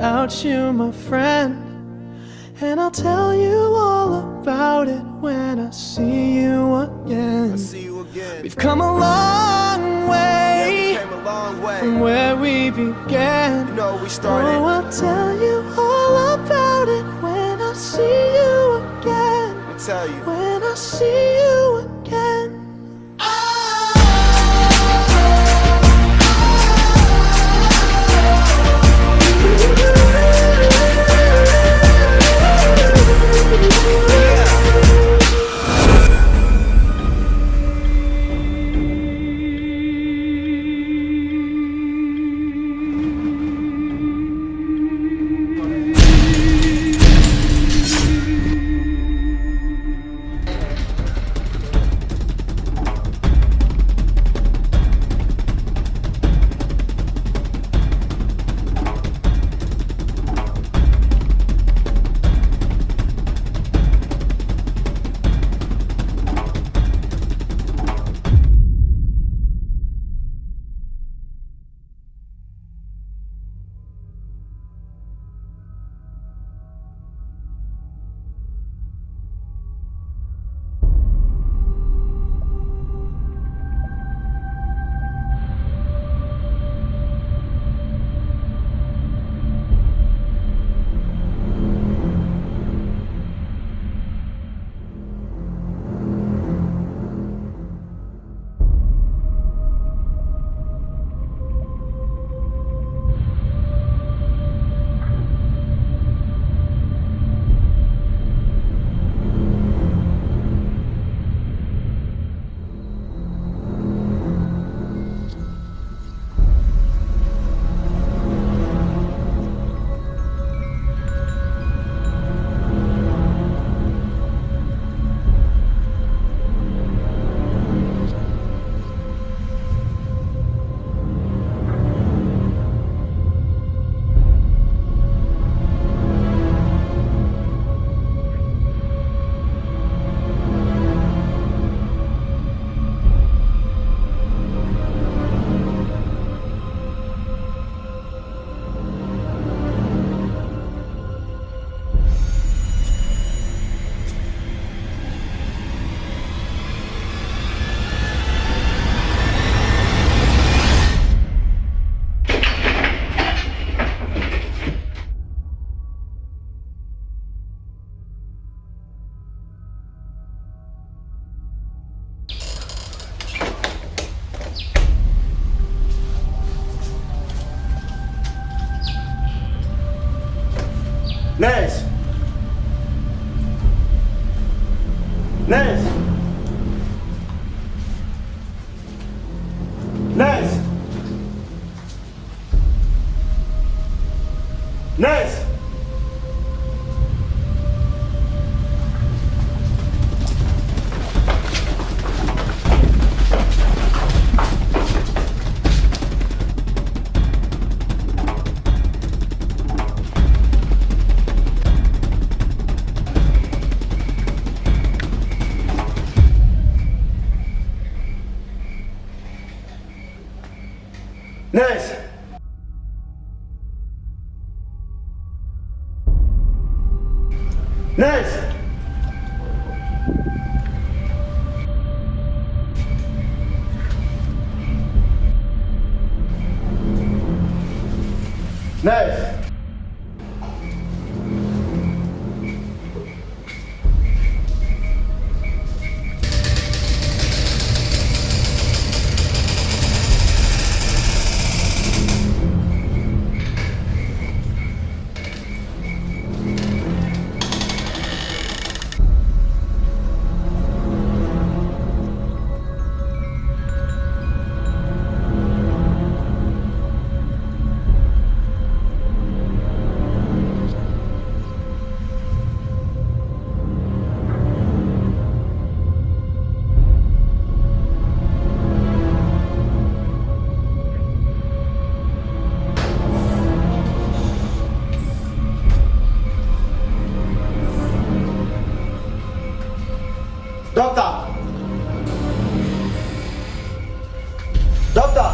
without you, my friend. And I'll tell you all about it when I see you again. We've come a long way, from where we began. You know, we started. Oh, I'll tell you all about it when I see you again. Let me tell you. When I see you again. Nez! Nez! Nez! Nez! Nez! Nez! Nez! Doctor! Doctor!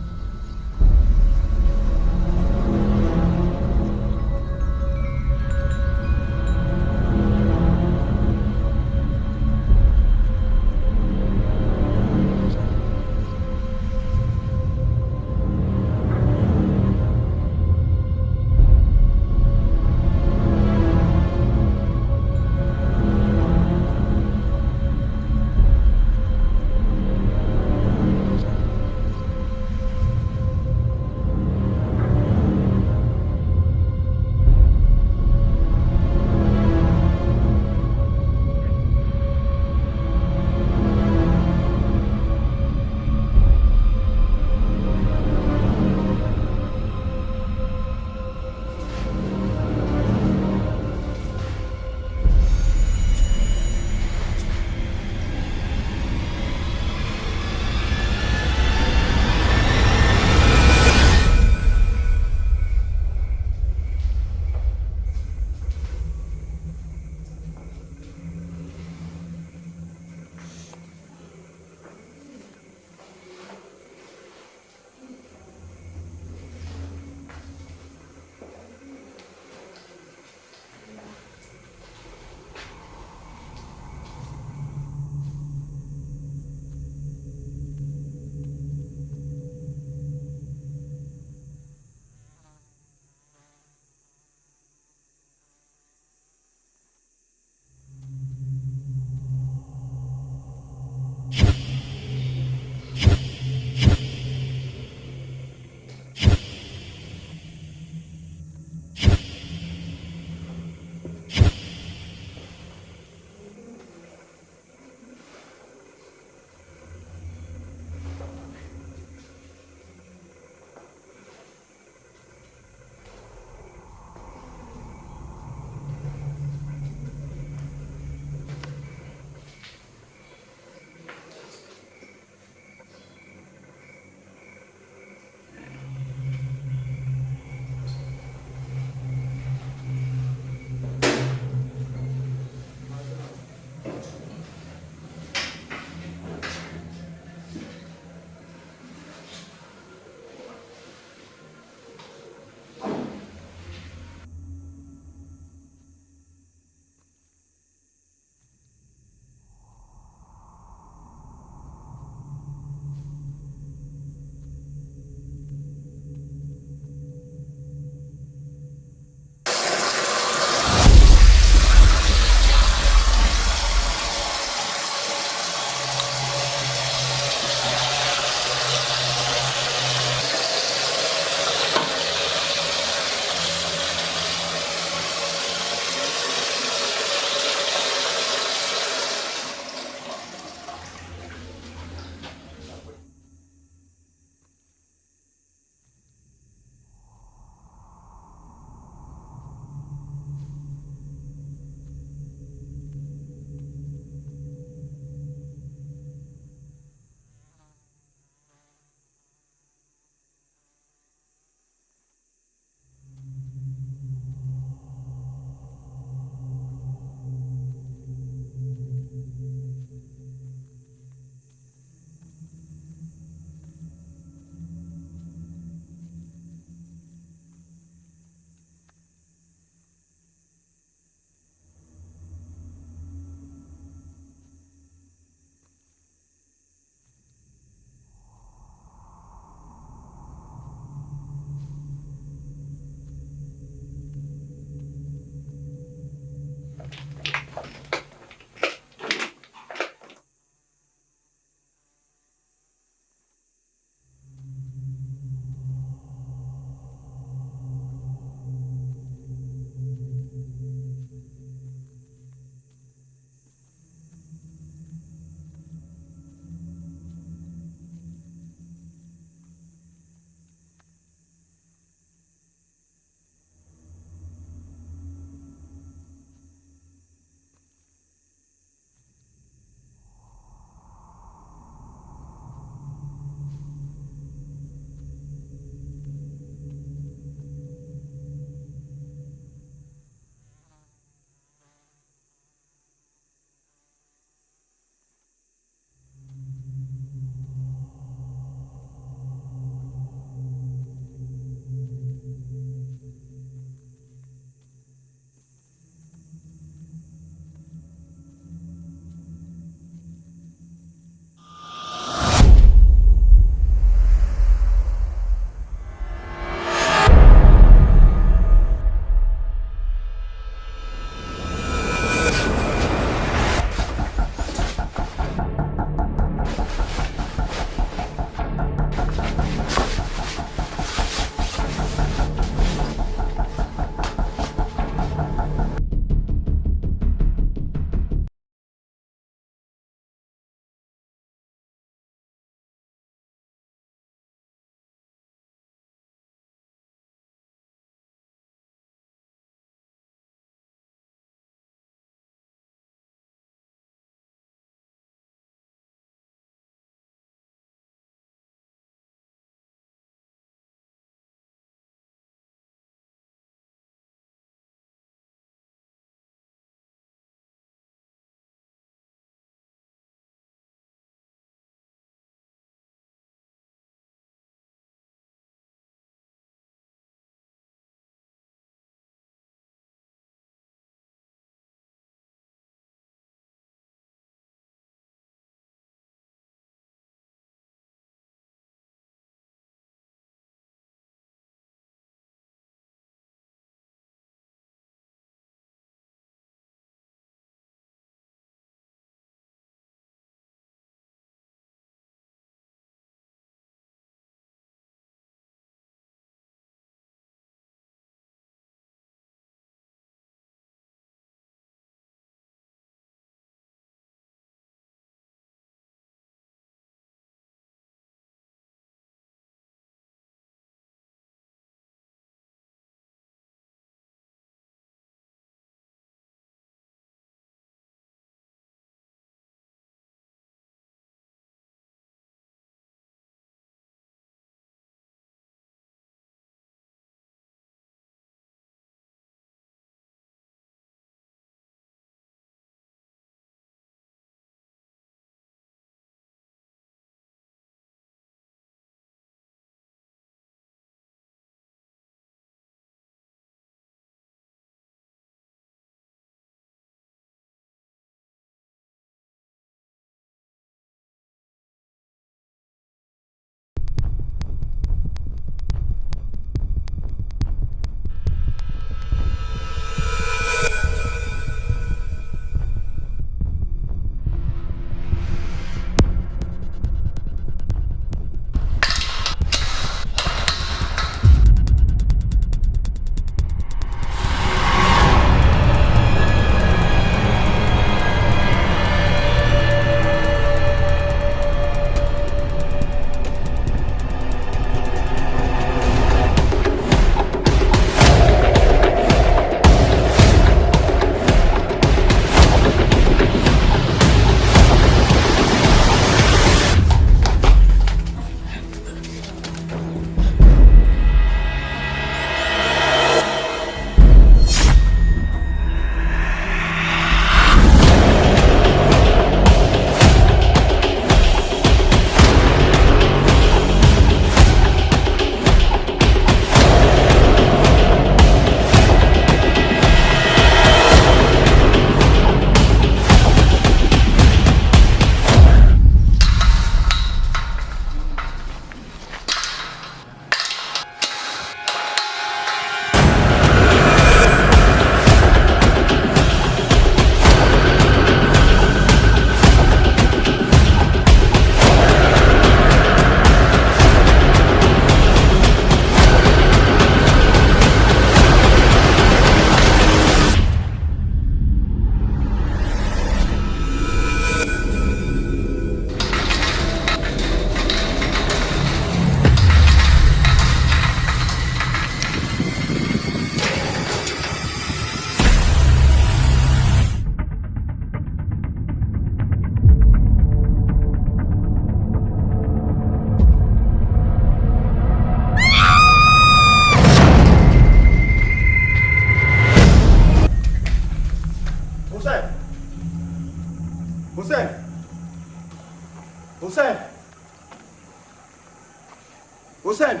Hussein!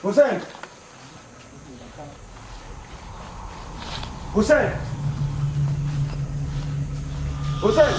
Hussein! Hussein! Hussein!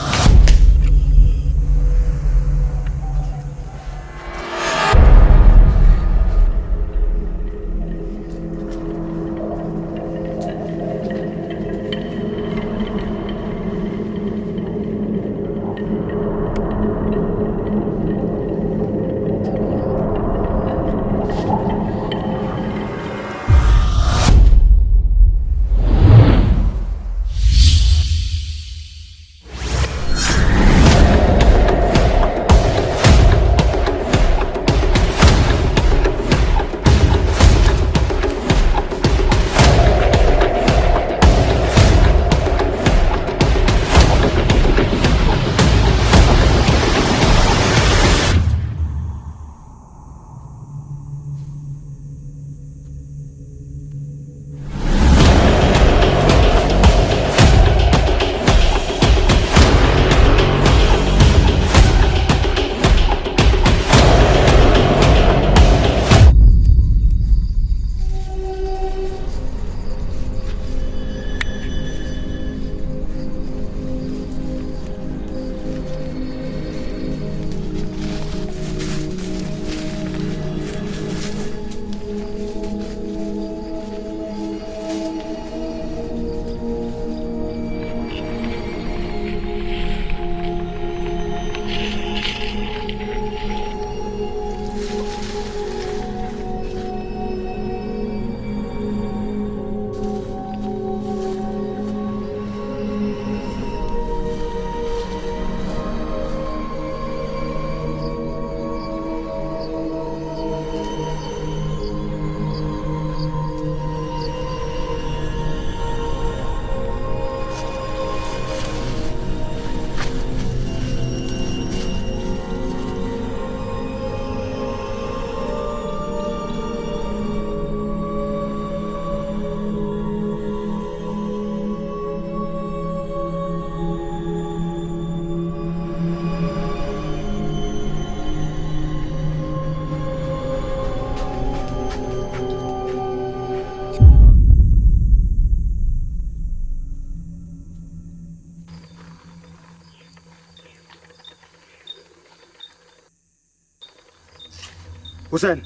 Hussein!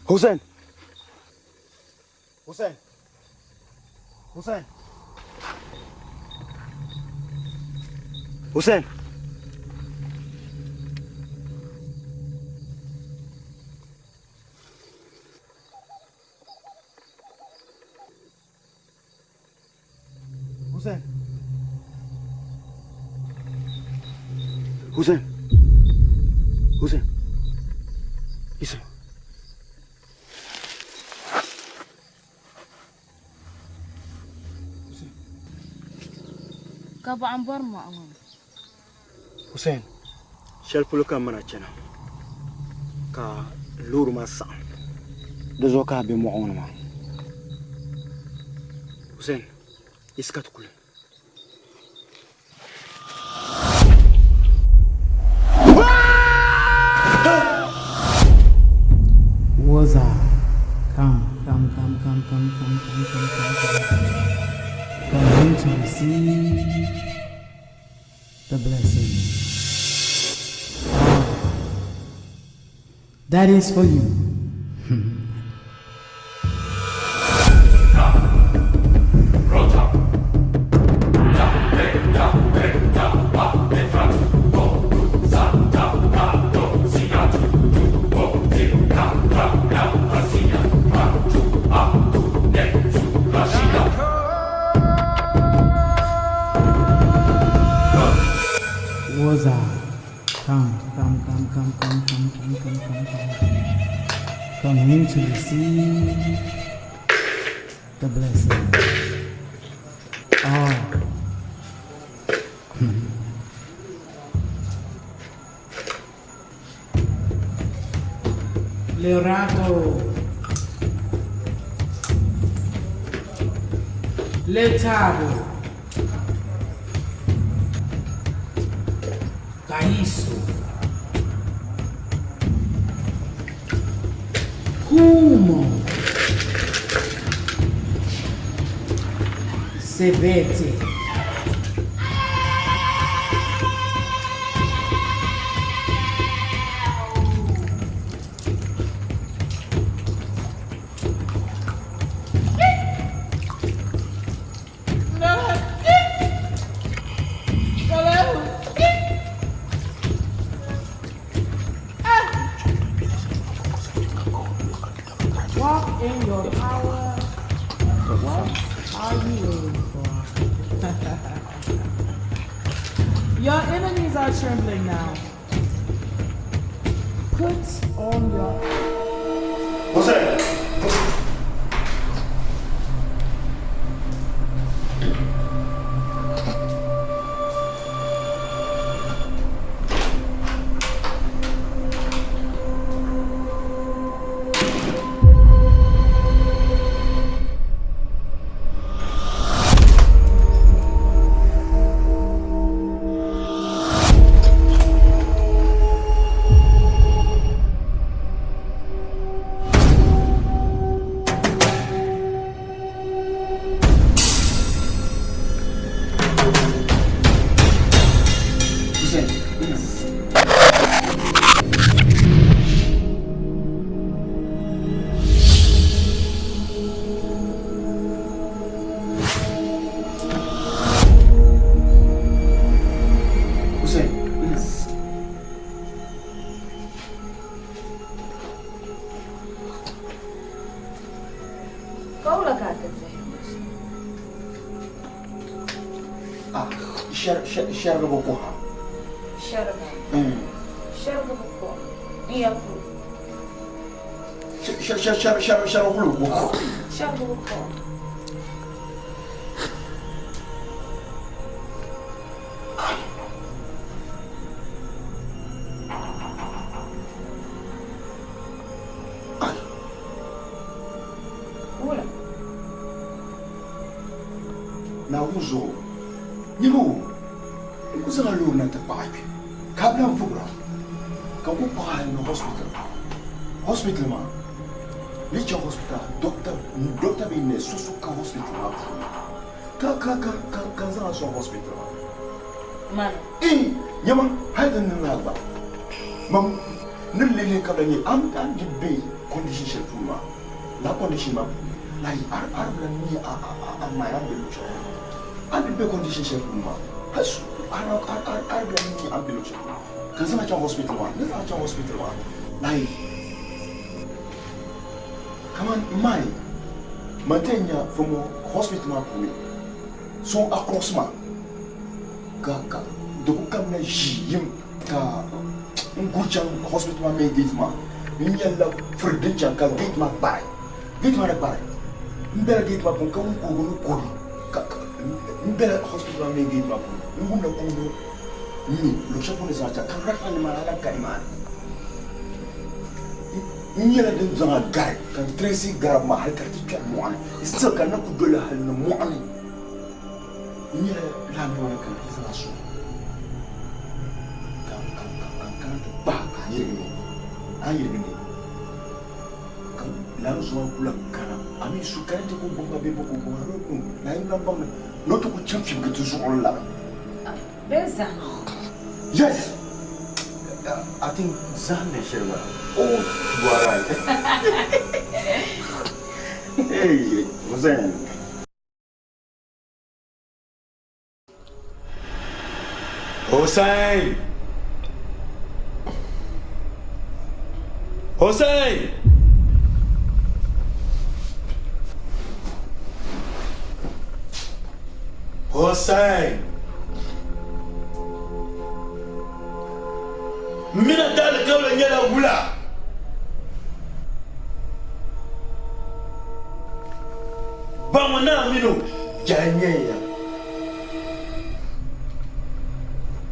Hussein! Hussein! Hussein! Hussein! Hussein! Hussein! Hussein! Isa. Kaba ambar ma awon. Hussein, shel puluka mana chena. Ka luru ma sa. Dozo ka be mo on ma. Hussein, iskat kule. Waza, come in to receive the blessing. That is for you. Waza, come in to receive the blessing. Leorato, Letabo, Caiço. fumo. Se vete. Walk in your power. What are you waiting for? Your enemies are trembling now. Put on your... Hussein! Share boko ha. Share boko. Iya pu. Share boko. Share boko. Ula. Na uzo. Nimu. Kusa nga luna ta papi. Kabla fubra. Ka ku pa no hospital. Hospital ma. Licha hospital. Doctor bi ne susu ka hospital. Ka za so hospital. Man. Nyama hayda nan la ba. Mam nan lele ka da ni am di be condition shel fuma. La condition ma. Lai ar la ni a ma ram be lucha. Am di be condition shel fuma. Hasu ar la ni am be lucha. Kan sa cha hospital ma. Na cha hospital ma. Lai come on, mai mantenya from hospital ma pour son accroissement ka de ko kam na jim ka ngurcham hospital ma gate ma nyalla furdin chan ka gate ma bare mbere gate ma ko ka mbere hospital ma gate ma ngunda ko ni lo chapo ne sa cha kan rakna ni ma ala kalima nyela dem zanga gare kan Tracy garab ma halka ti mo an still kan ku dola hal no mo an nyela la mo kan zanga so kan ba ka yirmi kan la zo kula kana ami su kan te ko bomba be ko ro ko la yin lamba no to ko champion ke toujours on la Beza. Yes. I think Zane Sherwa. Oh, you are right. Hey, Hussein. Hussein. Hussein. Hussein. Mina dal kawla nyala wula bamana mino janyenya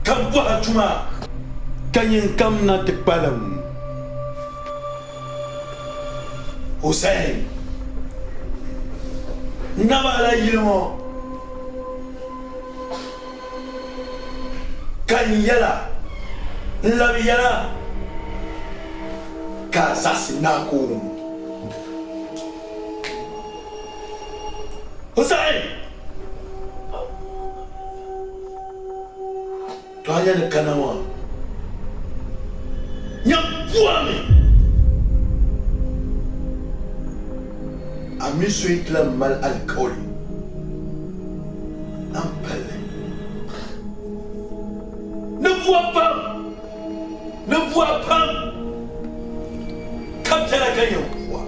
kampo atuma kanyin kamna tekpalam Hussein nabala yilmo kanyala Labiana Kazasinako Hussein! To hanya da kanawa. Nyabuame! Amisu ikla mal alcohol. Ampele. Ne vois pas! Comme la gagne quoi?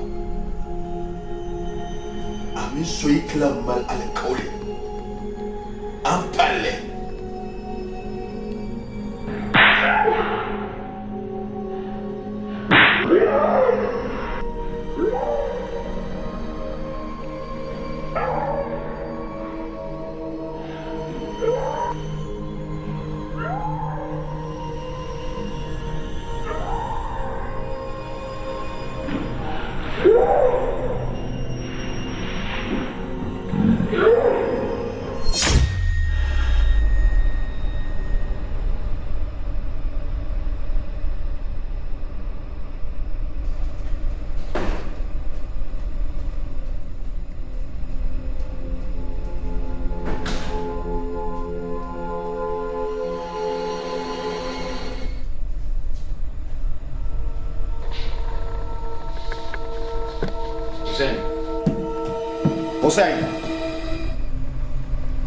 Amisu ikla mal alcohol. Ampele.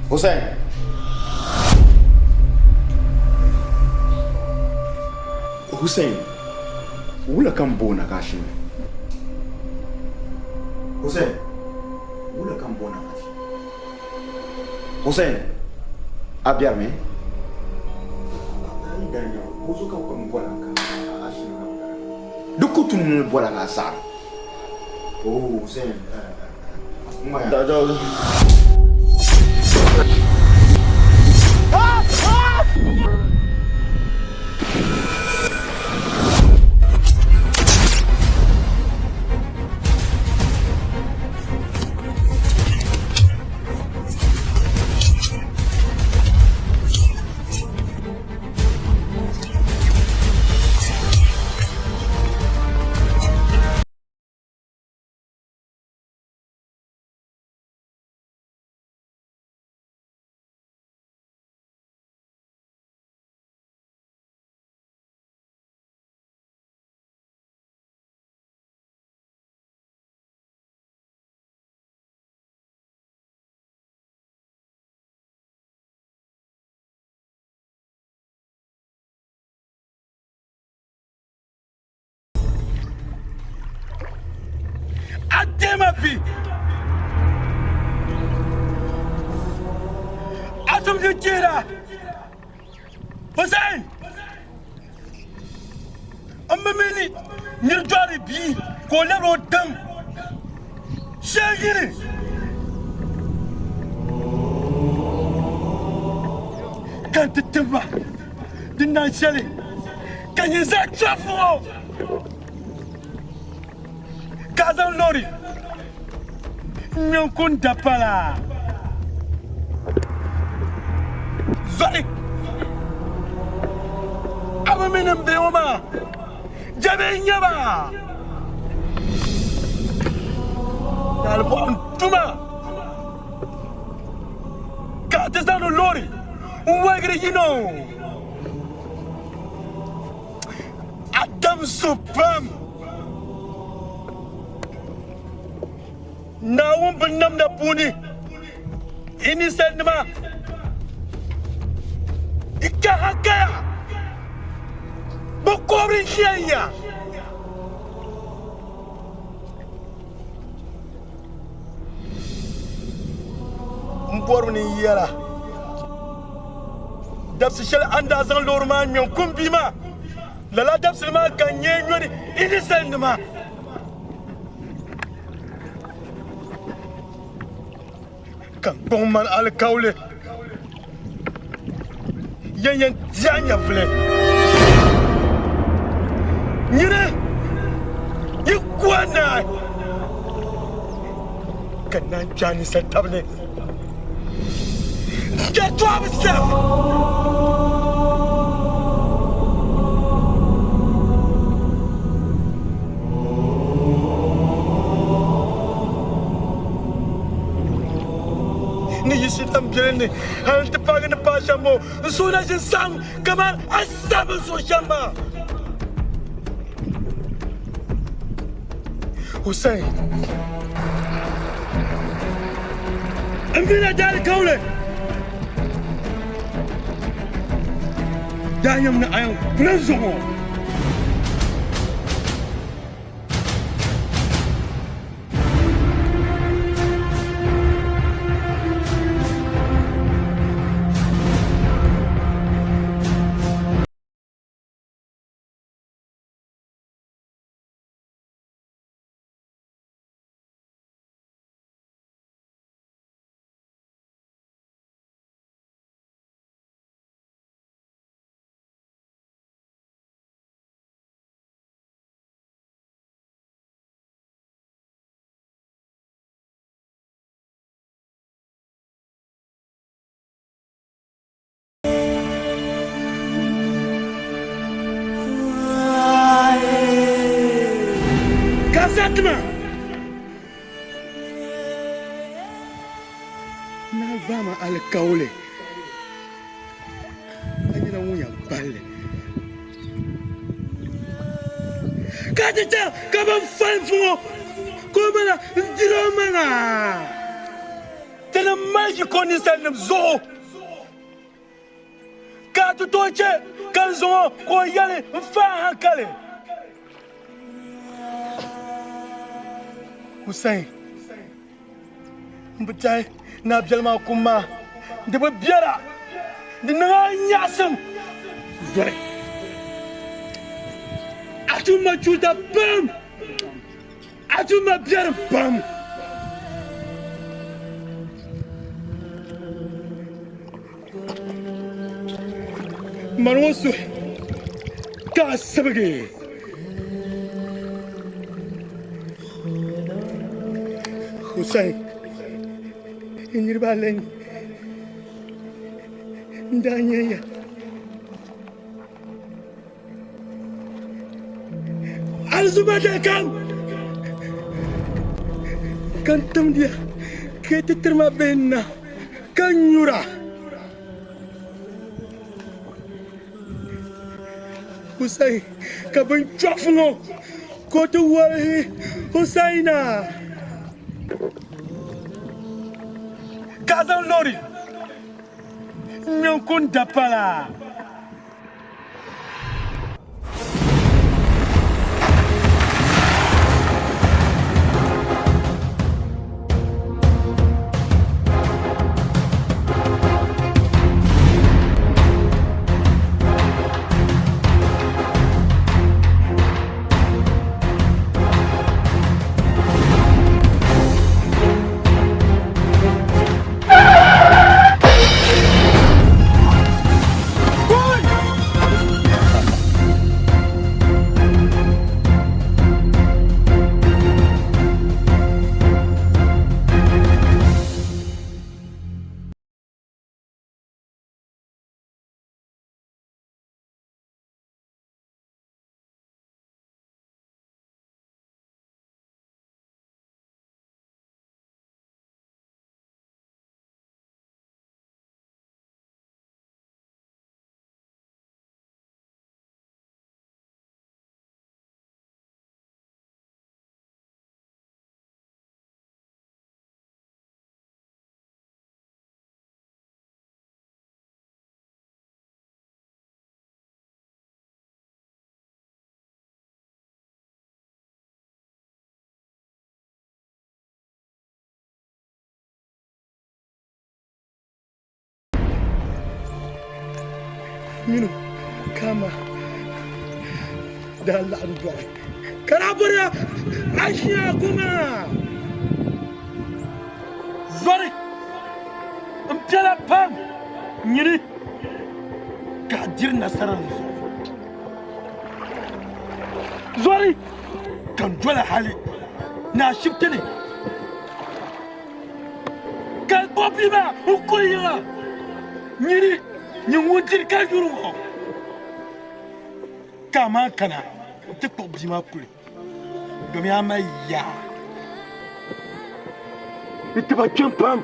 Hussein. Hussein. Wula kan bona kashi. Hussein. Wula kan bona kashi. Hussein. Abiame. Danya, muzo ka ko mbola ka. Ashi na. Dukutu mu mbola ka sa. Oh, Hussein. Da. Adé ma vie. Atom de Kira. Hussein. Amamini. Nirjari bi. Kolero dam. Shagiri. Kante timba. Dinna shali. Kanyiza chafu. Kazan Lori, Nyankun Dapala, Zari, Abaminem Deoma, Jabe Nyaba, Albon Tuma, Katazano Lori, Wagri, you know, Adam Supam. Nawum benam na puni. Ini said nama. Ikahakaya. Bokori hiya. Mboru ni yara. Dabsi shal anda zan lorma nyon kumbima. Lala dabsi ma ganye nyoni. Ini said nama. Kan man alkaule yanyan janya vle nyine ikwana kana jani satable get to yourself. bielni hal te paga ne pa shambo so na jin sang kamar asab so shamba Hussein Amina dal kaule Danyam na ayam prezo Kazatma na vama al kaule anyina munya balle kadita kaban falfo ko bala ndiro mana tana maji ko ni sanam zo ka tu toche kan zo ko yale fa hakale Hussein Mbutai na bjalma kuma de ba biara de na nyasam dore atuma chuta bam atuma biara bam Marwosu ka sabage Hussein Inirbaleng Ndanya Alzumata kan tem dia kita terima bena kanyura Hussein kabin chofno ko to wahi Husaina Kazan Lori Nyonkun Dapala Minu kama dalla andoy karabura ashiya kuma zori umtala pam nyiri kadir nasaran zori kan dole hali na shibtene kan boblima ukuya nyiri nyungutir ka juru ko kama kana te ko bima kule domi ama ya itiba kempam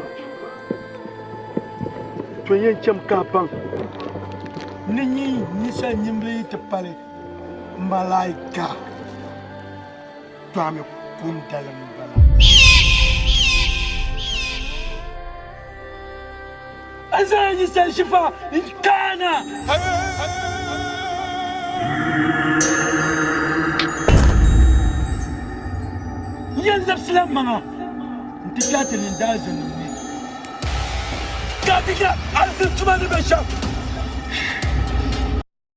to yen cham kapan ni sa nyimbe te pale malaika to ame kundala mbala azani sa shifa kana yanzu salam mama ntikate ni ndazani ni katika azituma ni besha